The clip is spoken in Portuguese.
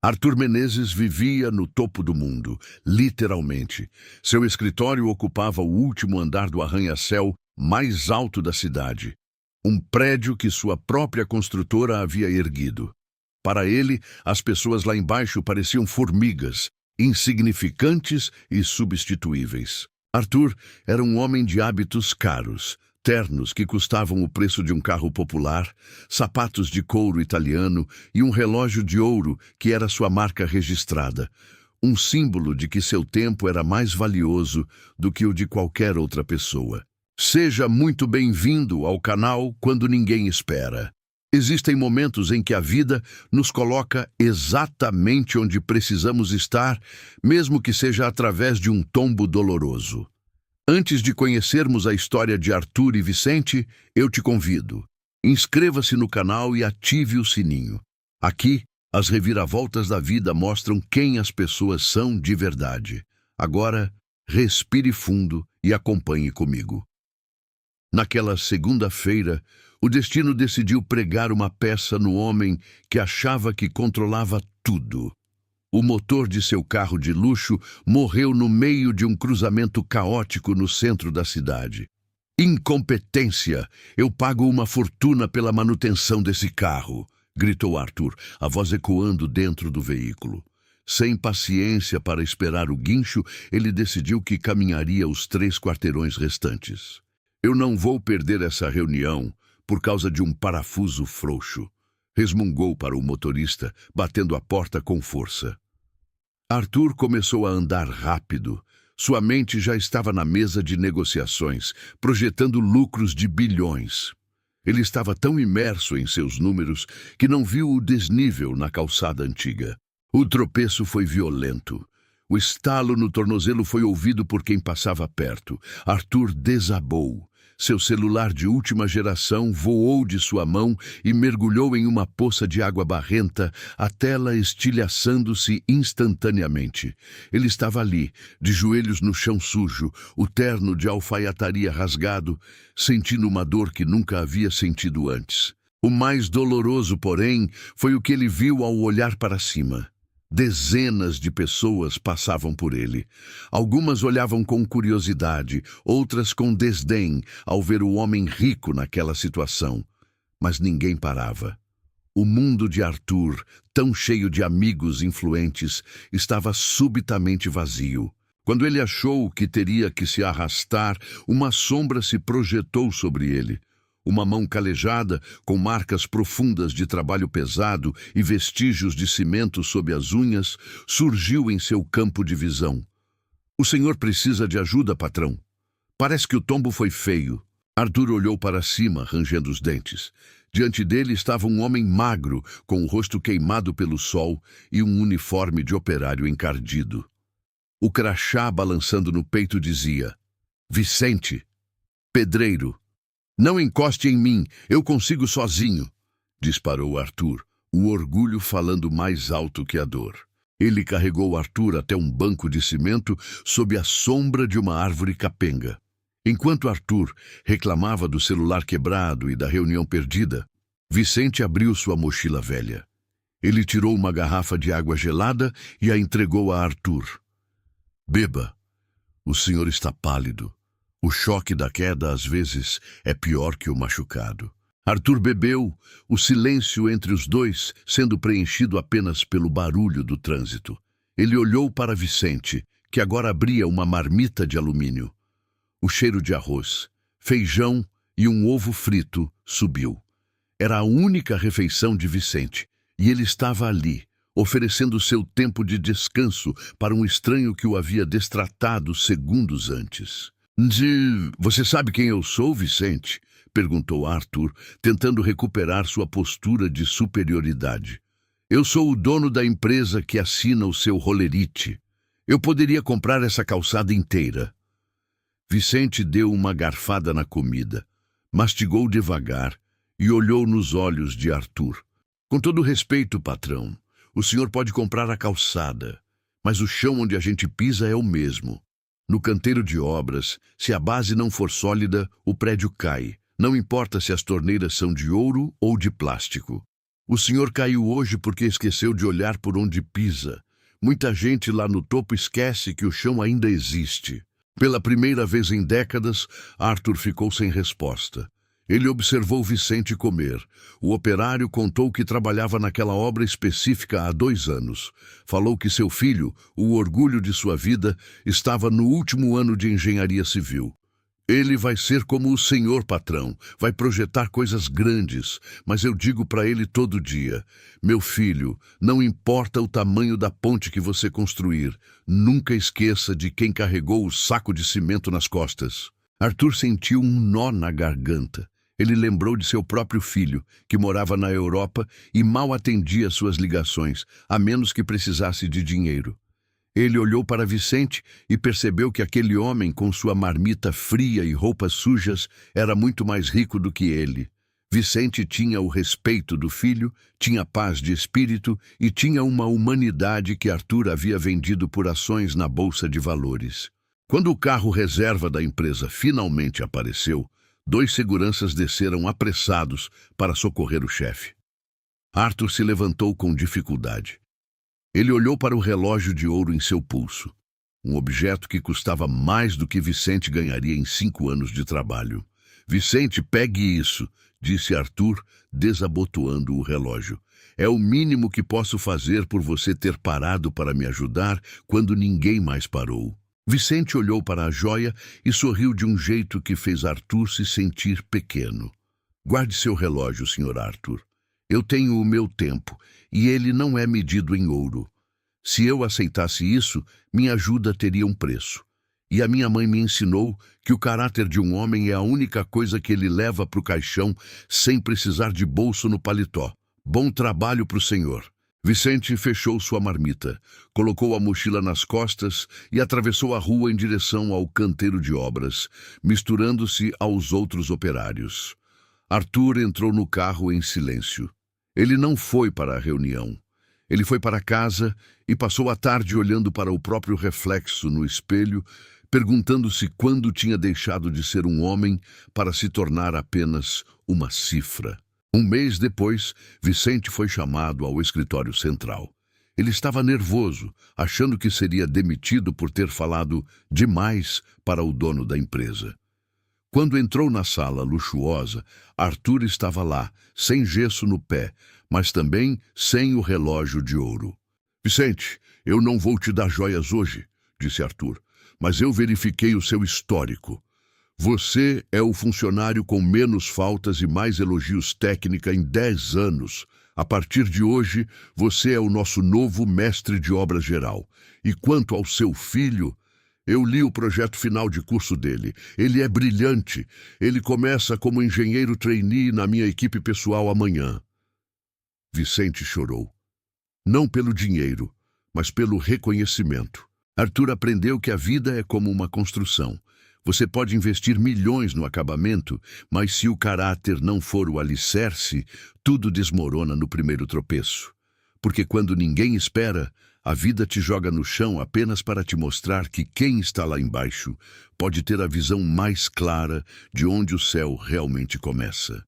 Arthur Menezes vivia no topo do mundo, literalmente. Seu escritório ocupava o último andar do arranha-céu mais alto da cidade, um prédio que sua própria construtora havia erguido. Para ele, as pessoas lá embaixo pareciam formigas, insignificantes e substituíveis. Arthur era um homem de hábitos caros, ternos que custavam o preço de um carro popular, sapatos de couro italiano e um relógio de ouro que era sua marca registrada, um símbolo de que seu tempo era mais valioso do que o de qualquer outra pessoa. Seja muito bem-vindo ao canal Quando Ninguém Espera. Existem momentos em que a vida nos coloca exatamente onde precisamos estar, mesmo que seja através de um tombo doloroso. Antes de conhecermos a história de Arthur e Vicente, eu te convido. Inscreva-se no canal e ative o sininho. Aqui, as reviravoltas da vida mostram quem as pessoas são de verdade. Agora, respire fundo e acompanhe comigo. Naquela segunda-feira, o destino decidiu pregar uma peça no homem que achava que controlava tudo. O motor de seu carro de luxo morreu no meio de um cruzamento caótico no centro da cidade. Incompetência! Eu pago uma fortuna pela manutenção desse carro, gritou Arthur, a voz ecoando dentro do veículo. Sem paciência para esperar o guincho, ele decidiu que caminharia os 3 quarteirões restantes. Eu não vou perder essa reunião por causa de um parafuso frouxo, resmungou para o motorista, batendo a porta com força. Arthur começou a andar rápido. Sua mente já estava na mesa de negociações, projetando lucros de bilhões. Ele estava tão imerso em seus números que não viu o desnível na calçada antiga. O tropeço foi violento. O estalo no tornozelo foi ouvido por quem passava perto. Arthur desabou. Seu celular de última geração voou de sua mão e mergulhou em uma poça de água barrenta, a tela estilhaçando-se instantaneamente. Ele estava ali, de joelhos no chão sujo, o terno de alfaiataria rasgado, sentindo uma dor que nunca havia sentido antes. O mais doloroso, porém, foi o que ele viu ao olhar para cima. Dezenas de pessoas passavam por ele. Algumas olhavam com curiosidade, outras com desdém ao ver o homem rico naquela situação. Mas ninguém parava. O mundo de Arthur, tão cheio de amigos influentes, estava subitamente vazio. Quando ele achou que teria que se arrastar, uma sombra se projetou sobre ele. Uma mão calejada, com marcas profundas de trabalho pesado e vestígios de cimento sob as unhas, surgiu em seu campo de visão. "O senhor precisa de ajuda, patrão. Parece que o tombo foi feio." Arthur olhou para cima, rangendo os dentes. Diante dele estava um homem magro, com o rosto queimado pelo sol e um uniforme de operário encardido. O crachá balançando no peito dizia: "Vicente, pedreiro. Não encoste em mim, eu consigo sozinho", disparou Arthur, o orgulho falando mais alto que a dor. Ele carregou Arthur até um banco de cimento sob a sombra de uma árvore capenga. Enquanto Arthur reclamava do celular quebrado e da reunião perdida, Vicente abriu sua mochila velha. Ele tirou uma garrafa de água gelada e a entregou a Arthur. "Beba. O senhor está pálido. O choque da queda, às vezes, é pior que o machucado." Arthur bebeu, o silêncio entre os dois sendo preenchido apenas pelo barulho do trânsito. Ele olhou para Vicente, que agora abria uma marmita de alumínio. O cheiro de arroz, feijão e um ovo frito subiu. Era a única refeição de Vicente, e ele estava ali, oferecendo seu tempo de descanso para um estranho que o havia destratado segundos antes. "Você sabe quem eu sou, Vicente?" perguntou Arthur, tentando recuperar sua postura de superioridade. "Eu sou o dono da empresa que assina o seu rolerite. Eu poderia comprar essa calçada inteira." Vicente deu uma garfada na comida, mastigou devagar e olhou nos olhos de Arthur. "Com todo respeito, patrão, o senhor pode comprar a calçada, mas o chão onde a gente pisa é o mesmo. No canteiro de obras, se a base não for sólida, o prédio cai. Não importa se as torneiras são de ouro ou de plástico. O senhor caiu hoje porque esqueceu de olhar por onde pisa. Muita gente lá no topo esquece que o chão ainda existe. Pela primeira vez em décadas, Arthur ficou sem resposta. Ele observou Vicente comer. O operário contou que trabalhava naquela obra específica há 2 anos. Falou que seu filho, o orgulho de sua vida, estava no último ano de engenharia civil. Ele vai ser como o senhor patrão, vai projetar coisas grandes, mas eu digo para ele todo dia: meu filho, não importa o tamanho da ponte que você construir, nunca esqueça de quem carregou o saco de cimento nas costas. Arthur sentiu um nó na garganta. Ele lembrou de seu próprio filho, que morava na Europa e mal atendia suas ligações, a menos que precisasse de dinheiro. Ele olhou para Vicente e percebeu que aquele homem, com sua marmita fria e roupas sujas, era muito mais rico do que ele. Vicente tinha o respeito do filho, tinha paz de espírito e tinha uma humanidade que Arthur havia vendido por ações na Bolsa de Valores. Quando o carro reserva da empresa finalmente apareceu, 2 seguranças desceram apressados para socorrer o chefe. Arthur se levantou com dificuldade. Ele olhou para o relógio de ouro em seu pulso, um objeto que custava mais do que Vicente ganharia em 5 anos de trabalho. Vicente, pegue isso, disse Arthur, desabotoando o relógio. É o mínimo que posso fazer por você ter parado para me ajudar quando ninguém mais parou. Vicente olhou para a joia e sorriu de um jeito que fez Arthur se sentir pequeno. Guarde seu relógio, Sr. Arthur. Eu tenho o meu tempo, e ele não é medido em ouro. Se eu aceitasse isso, minha ajuda teria um preço. E a minha mãe me ensinou que o caráter de um homem é a única coisa que ele leva para o caixão sem precisar de bolso no paletó. Bom trabalho para o senhor. Vicente fechou sua marmita, colocou a mochila nas costas e atravessou a rua em direção ao canteiro de obras, misturando-se aos outros operários. Arthur entrou no carro em silêncio. Ele não foi para a reunião. Ele foi para casa e passou a tarde olhando para o próprio reflexo no espelho, perguntando-se quando tinha deixado de ser um homem para se tornar apenas uma cifra. 1 mês depois, Vicente foi chamado ao escritório central. Ele estava nervoso, achando que seria demitido por ter falado demais para o dono da empresa. Quando entrou na sala luxuosa, Arthur estava lá, sem gesso no pé, mas também sem o relógio de ouro. Vicente, eu não vou te dar joias hoje, disse Arthur, mas eu verifiquei o seu histórico. Você é o funcionário com menos faltas e mais elogios técnicos em 10 anos. A partir de hoje, você é o nosso novo mestre de obra geral. E quanto ao seu filho, eu li o projeto final de curso dele. Ele é brilhante. Ele começa como engenheiro trainee na minha equipe pessoal amanhã. Vicente chorou. Não pelo dinheiro, mas pelo reconhecimento. Arthur aprendeu que a vida é como uma construção. Você pode investir milhões no acabamento, mas se o caráter não for o alicerce, tudo desmorona no primeiro tropeço. Porque quando ninguém espera, a vida te joga no chão apenas para te mostrar que quem está lá embaixo pode ter a visão mais clara de onde o céu realmente começa.